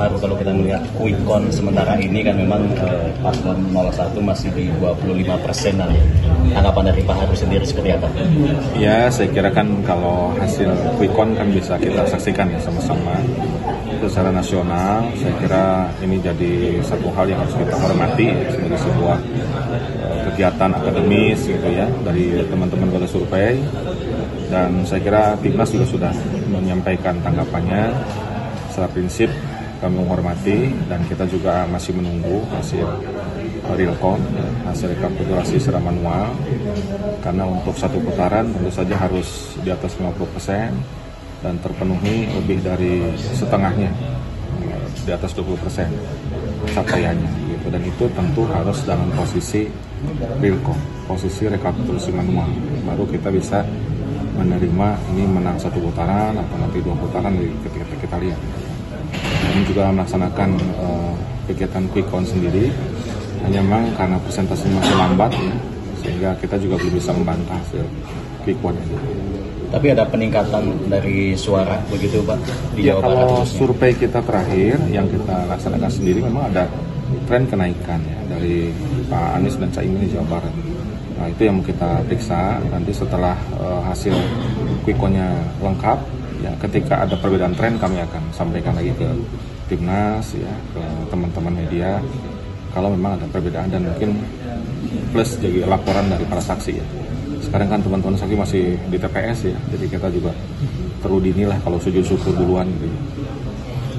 terpengaruh kalau kita melihat quick count sementara ini kan memang paslon 01 masih di 25%. Tanggapan dari Pak Haru sendiri seperti apa? Ya, saya kira kan kalau hasil quick count kan bisa kita saksikan ya sama-sama secara nasional. Saya kira ini jadi satu hal yang harus kita hormati sebagai sebuah kegiatan akademis gitu ya dari teman-teman kota survei. Dan saya kira Timnas juga sudah menyampaikan tanggapannya. Secara prinsip kami menghormati dan kita juga masih menunggu hasil real count, hasil rekapitulasi secara manual. Karena untuk satu putaran tentu saja harus di atas 50% dan terpenuhi lebih dari setengahnya, di atas 20% capaiannya gitu. Dan itu tentu harus dalam posisi real count, posisi rekapitulasi manual, baru kita bisa menerima ini menang satu putaran atau nanti 2 putaran ketika kita lihat. Kami juga melaksanakan kegiatan quick count sendiri, hanya memang karena presentasinya masih lambat ya, sehingga kita juga belum bisa membantah hasil quick count ini. Tapi ada peningkatan dari suara begitu Pak di Ya, Jawa Barat kalau khususnya. survei kita terakhir yang kita laksanakan sendiri memang ada tren kenaikan ya dari Pak Anies dan Caimin di Jawa Barat. Nah, itu yang kita periksa nanti setelah hasil quick count-nya lengkap ya, ketika ada perbedaan tren kami akan sampaikan lagi ke Timnas ya, ke teman-teman media kalau memang ada perbedaan dan mungkin plus jadi laporan dari para saksi ya. Sekarang kan teman-teman saksi masih di TPS ya, jadi kita juga perlu dinilah kalau sujud syukur duluan gitu.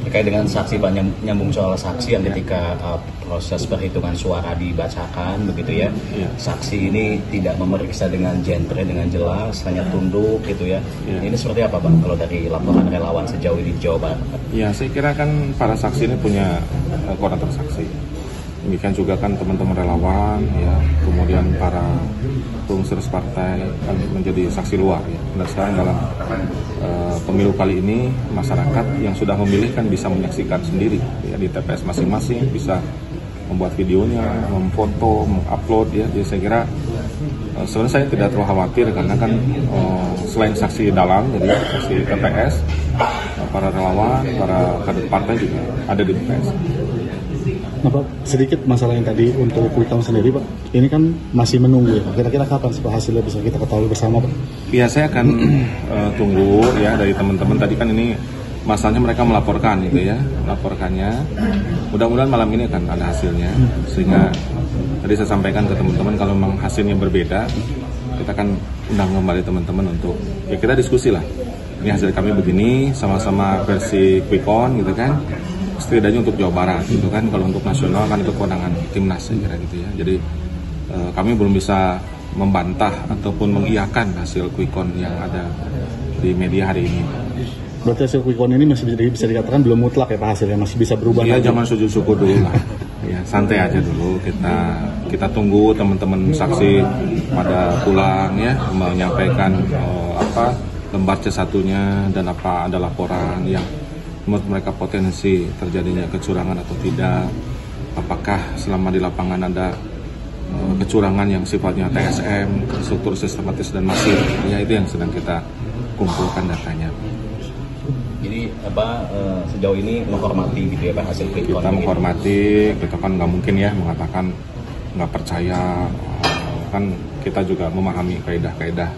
Terkait dengan saksi Pak, nyambung soal saksi yang ketika proses perhitungan suara dibacakan begitu ya, saksi ini tidak memeriksa dengan genre dengan jelas, hanya tunduk gitu ya. Ini seperti apa Pak kalau dari laporan relawan sejauh ini di Jawa Barat? Ya, saya kira kan para saksi ini punya koordinator saksi. Demikian juga kan teman-teman relawan ya, kemudian para pengurus partai kan menjadi saksi luar ya. Dan sekarang dalam pemilu kali ini masyarakat yang sudah memilih kan bisa menyaksikan sendiri ya di TPS masing-masing, bisa membuat videonya, memfoto, mengupload ya. Jadi saya kira sebenarnya saya tidak terlalu khawatir karena kan selain saksi dalam jadi saksi TPS, para relawan, para kader partai juga ada di TPS. Nah Pak, sedikit masalah yang tadi untuk quick count sendiri Pak, ini kan masih menunggu ya Pak, kira-kira kapan hasilnya bisa kita ketahui bersama Pak? Ya, saya akan tunggu ya dari teman-teman. Tadi kan ini masalahnya mereka melaporkan gitu ya, melaporkannya. Mudah-mudahan malam ini akan ada hasilnya, sehingga tadi saya sampaikan ke teman-teman kalau memang hasilnya berbeda, kita akan undang kembali teman-teman untuk ya kita diskusi lah. Ini hasil kami begini, sama-sama versi quick count gitu kan. Setidaknya untuk Jawa Barat gitu kan, kalau untuk nasional kan itu kewenangan Timnas saya kira gitu ya. Jadi kami belum bisa membantah ataupun mengiyakan hasil quick count yang ada di media hari ini. Berarti hasil quick count ini masih bisa dikatakan belum mutlak ya Pak, hasilnya masih bisa berubah? Iya, jangan sujud syukur dulu lah. Ya, santai aja dulu, kita tunggu teman-teman saksi pada pulang ya, menyampaikan lembar C1-nya dan apa ada laporan yang menurut mereka potensi terjadinya kecurangan atau tidak, apakah selama di lapangan ada kecurangan yang sifatnya TSM, struktur sistematis dan masif, ya itu yang sedang kita kumpulkan datanya. Jadi sejauh ini menghormati gitu ya Pak hasil quick count? Kita menghormati, kita kan nggak mungkin ya mengatakan nggak percaya, kan kita juga memahami kaidah-kaidah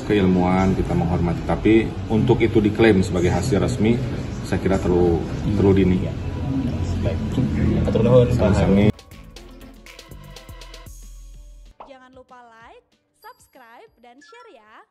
keilmuan, kita menghormati, tapi untuk itu diklaim sebagai hasil resmi saya kira terlalu dini. Baik. Atur nuhun Pak Haru. Jangan lupa like, subscribe, dan share ya.